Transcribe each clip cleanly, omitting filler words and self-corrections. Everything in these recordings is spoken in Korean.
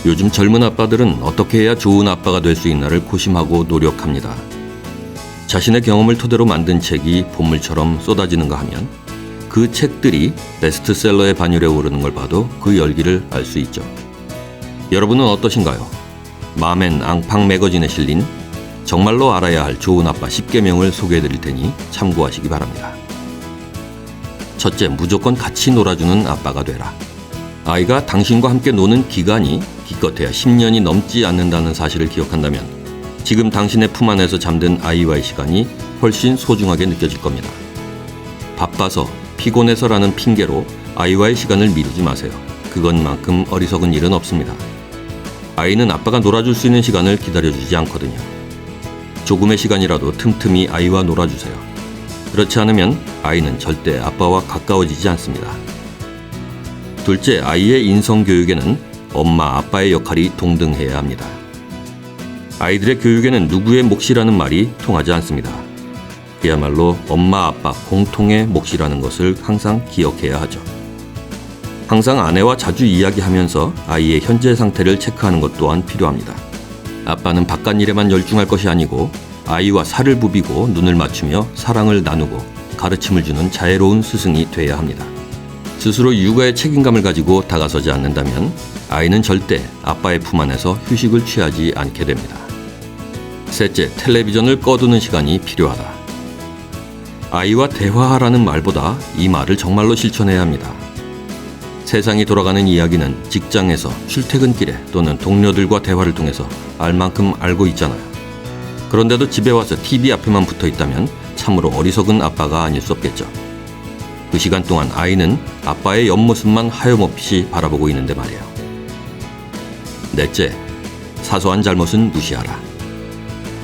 요즘 젊은 아빠들은 어떻게 해야 좋은 아빠가 될 수 있나를 고심하고 노력합니다. 자신의 경험을 토대로 만든 책이 본물처럼 쏟아지는가 하면 그 책들이 베스트셀러의 반열에 오르는 걸 봐도 그 열기를 알 수 있죠. 여러분은 어떠신가요? 맘앤 앙팡 매거진에 실린 정말로 알아야 할 좋은 아빠 10계명을 소개해드릴 테니 참고하시기 바랍니다. 첫째, 무조건 같이 놀아주는 아빠가 되라. 아이가 당신과 함께 노는 기간이 기껏해야 10년이 넘지 않는다는 사실을 기억한다면 지금 당신의 품 안에서 잠든 아이와의 시간이 훨씬 소중하게 느껴질 겁니다. 바빠서, 피곤해서라는 핑계로 아이와의 시간을 미루지 마세요. 그것만큼 어리석은 일은 없습니다. 아이는 아빠가 놀아줄 수 있는 시간을 기다려주지 않거든요. 조금의 시간이라도 틈틈이 아이와 놀아주세요. 그렇지 않으면 아이는 절대 아빠와 가까워지지 않습니다. 둘째, 아이의 인성교육에는 엄마, 아빠의 역할이 동등해야 합니다. 아이들의 교육에는 누구의 몫이라는 말이 통하지 않습니다. 그야말로 엄마, 아빠 공통의 몫이라는 것을 항상 기억해야 하죠. 항상 아내와 자주 이야기하면서 아이의 현재 상태를 체크하는 것 또한 필요합니다. 아빠는 바깥일에만 열중할 것이 아니고 아이와 살을 부비고 눈을 맞추며 사랑을 나누고 가르침을 주는 자애로운 스승이 돼야 합니다. 스스로 육아의 책임감을 가지고 다가서지 않는다면 아이는 절대 아빠의 품 안에서 휴식을 취하지 않게 됩니다. 셋째, 텔레비전을 꺼두는 시간이 필요하다. 아이와 대화하라는 말보다 이 말을 정말로 실천해야 합니다. 세상이 돌아가는 이야기는 직장에서, 출퇴근길에 또는 동료들과 대화를 통해서 알 만큼 알고 있잖아요. 그런데도 집에 와서 TV 앞에만 붙어 있다면 참으로 어리석은 아빠가 아닐 수 없겠죠. 그 시간 동안 아이는 아빠의 옆모습만 하염없이 바라보고 있는데 말이에요. 넷째, 사소한 잘못은 무시하라.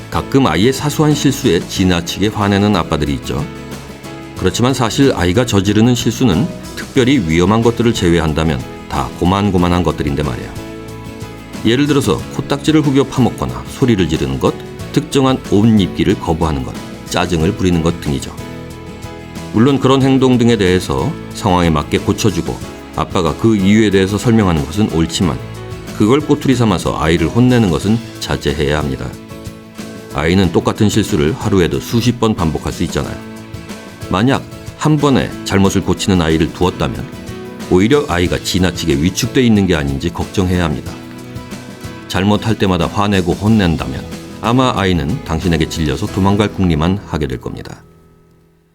가끔 아이의 사소한 실수에 지나치게 화내는 아빠들이 있죠. 그렇지만 사실 아이가 저지르는 실수는 특별히 위험한 것들을 제외한다면 다 고만고만한 것들인데 말이에요. 예를 들어서 코딱지를 후벼 파먹거나 소리를 지르는 것, 특정한 옷 입기를 거부하는 것, 짜증을 부리는 것 등이죠. 물론 그런 행동 등에 대해서 상황에 맞게 고쳐주고 아빠가 그 이유에 대해서 설명하는 것은 옳지만 그걸 꼬투리 삼아서 아이를 혼내는 것은 자제해야 합니다. 아이는 똑같은 실수를 하루에도 수십 번 반복할 수 있잖아요. 만약 한 번에 잘못을 고치는 아이를 두었다면 오히려 아이가 지나치게 위축돼 있는 게 아닌지 걱정해야 합니다. 잘못할 때마다 화내고 혼낸다면 아마 아이는 당신에게 질려서 도망갈 궁리만 하게 될 겁니다.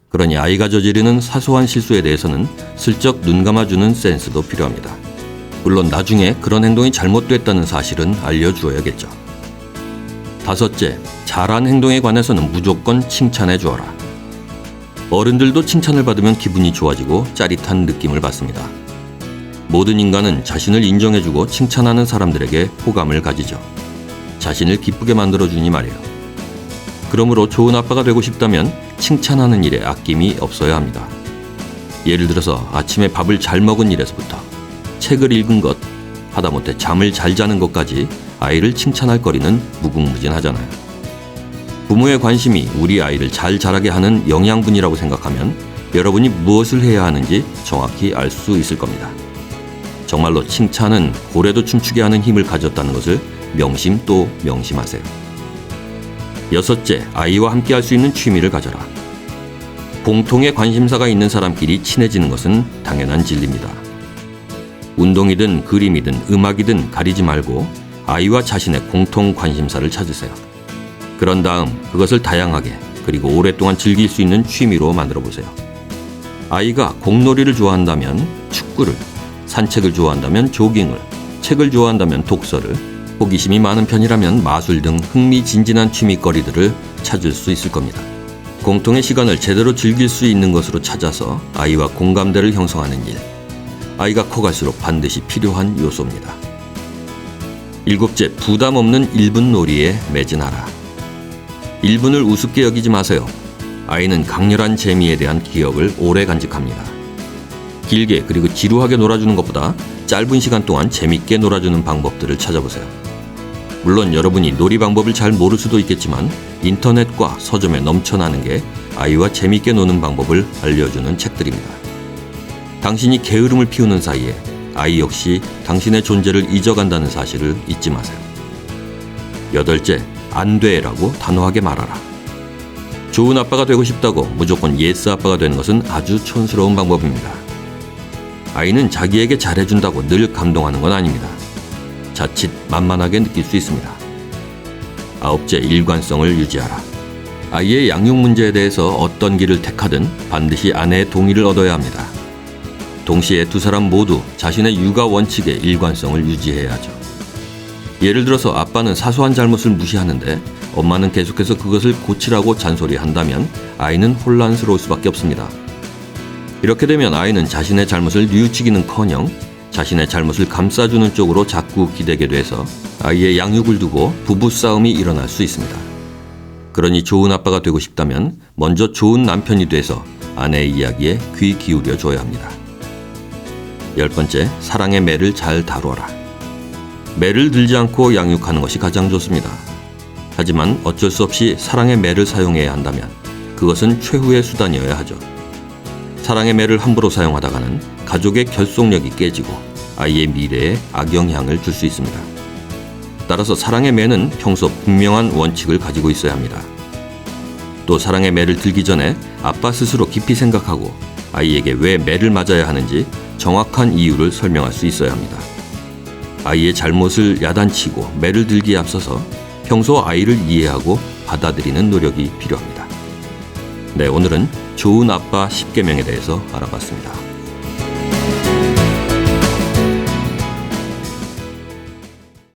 그러니 아이가 저지르는 사소한 실수에 대해서는 슬쩍 눈 감아주는 센스도 필요합니다. 물론 나중에 그런 행동이 잘못됐다는 사실은 알려주어야겠죠. 다섯째, 잘한 행동에 관해서는 무조건 칭찬해 주어라. 어른들도 칭찬을 받으면 기분이 좋아지고 짜릿한 느낌을 받습니다. 모든 인간은 자신을 인정해주고 칭찬하는 사람들에게 호감을 가지죠. 자신을 기쁘게 만들어주니 말이에요. 그러므로 좋은 아빠가 되고 싶다면 칭찬하는 일에 아낌이 없어야 합니다. 예를 들어서 아침에 밥을 잘 먹은 일에서부터 책을 읽은 것, 하다못해 잠을 잘 자는 것까지 아이를 칭찬할 거리는 무궁무진하잖아요. 부모의 관심이 우리 아이를 잘 자라게 하는 영양분이라고 생각하면 여러분이 무엇을 해야 하는지 정확히 알 수 있을 겁니다. 정말로 칭찬은 고래도 춤추게 하는 힘을 가졌다는 것을 명심 또 명심하세요. 여섯째, 아이와 함께 할 수 있는 취미를 가져라. 공통의 관심사가 있는 사람끼리 친해지는 것은 당연한 진리입니다. 운동이든 그림이든 음악이든 가리지 말고 아이와 자신의 공통 관심사를 찾으세요. 그런 다음 그것을 다양하게 그리고 오랫동안 즐길 수 있는 취미로 만들어 보세요. 아이가 공놀이를 좋아한다면 축구를, 산책을 좋아한다면 조깅을, 책을 좋아한다면 독서를, 호기심이 많은 편이라면 마술 등 흥미진진한 취미거리들을 찾을 수 있을 겁니다. 공통의 시간을 제대로 즐길 수 있는 것으로 찾아서 아이와 공감대를 형성하는 일, 아이가 커갈수록 반드시 필요한 요소입니다. 일곱째, 부담 없는 1분 놀이에 매진하라. 1분을 우습게 여기지 마세요. 아이는 강렬한 재미에 대한 기억을 오래 간직합니다. 길게 그리고 지루하게 놀아주는 것보다 짧은 시간 동안 재밌게 놀아주는 방법들을 찾아보세요. 물론 여러분이 놀이 방법을 잘 모를 수도 있겠지만 인터넷과 서점에 넘쳐나는 게 아이와 재밌게 노는 방법을 알려주는 책들입니다. 당신이 게으름을 피우는 사이에 아이 역시 당신의 존재를 잊어간다는 사실을 잊지 마세요. 8째, 안 돼라고 단호하게 말하라. 좋은 아빠가 되고 싶다고 무조건 예스 아빠가 되는 것은 아주 촌스러운 방법입니다. 아이는 자기에게 잘해준다고 늘 감동하는 건 아닙니다. 자칫 만만하게 느낄 수 있습니다. 9째, 일관성을 유지하라. 아이의 양육 문제에 대해서 어떤 길을 택하든 반드시 아내의 동의를 얻어야 합니다. 동시에 두 사람 모두 자신의 육아 원칙의 일관성을 유지해야 하죠. 예를 들어서 아빠는 사소한 잘못을 무시하는데 엄마는 계속해서 그것을 고치라고 잔소리한다면 아이는 혼란스러울 수밖에 없습니다. 이렇게 되면 아이는 자신의 잘못을 뉘우치기는커녕 자신의 잘못을 감싸주는 쪽으로 자꾸 기대게 돼서 아이의 양육을 두고 부부싸움이 일어날 수 있습니다. 그러니 좋은 아빠가 되고 싶다면 먼저 좋은 남편이 돼서 아내의 이야기에 귀 기울여 줘야 합니다. 10번째, 사랑의 매를 잘 다뤄라. 매를 들지 않고 양육하는 것이 가장 좋습니다. 하지만 어쩔 수 없이 사랑의 매를 사용해야 한다면 그것은 최후의 수단이어야 하죠. 사랑의 매를 함부로 사용하다가는 가족의 결속력이 깨지고 아이의 미래에 악영향을 줄 수 있습니다. 따라서 사랑의 매는 평소 분명한 원칙을 가지고 있어야 합니다. 또 사랑의 매를 들기 전에 아빠 스스로 깊이 생각하고 아이에게 왜 매를 맞아야 하는지 정확한 이유를 설명할 수 있어야 합니다. 아이의 잘못을 야단치고 매를 들기에 앞서서 평소 아이를 이해하고 받아들이는 노력이 필요합니다. 네, 오늘은 좋은 아빠 10계명에 대해서 알아봤습니다.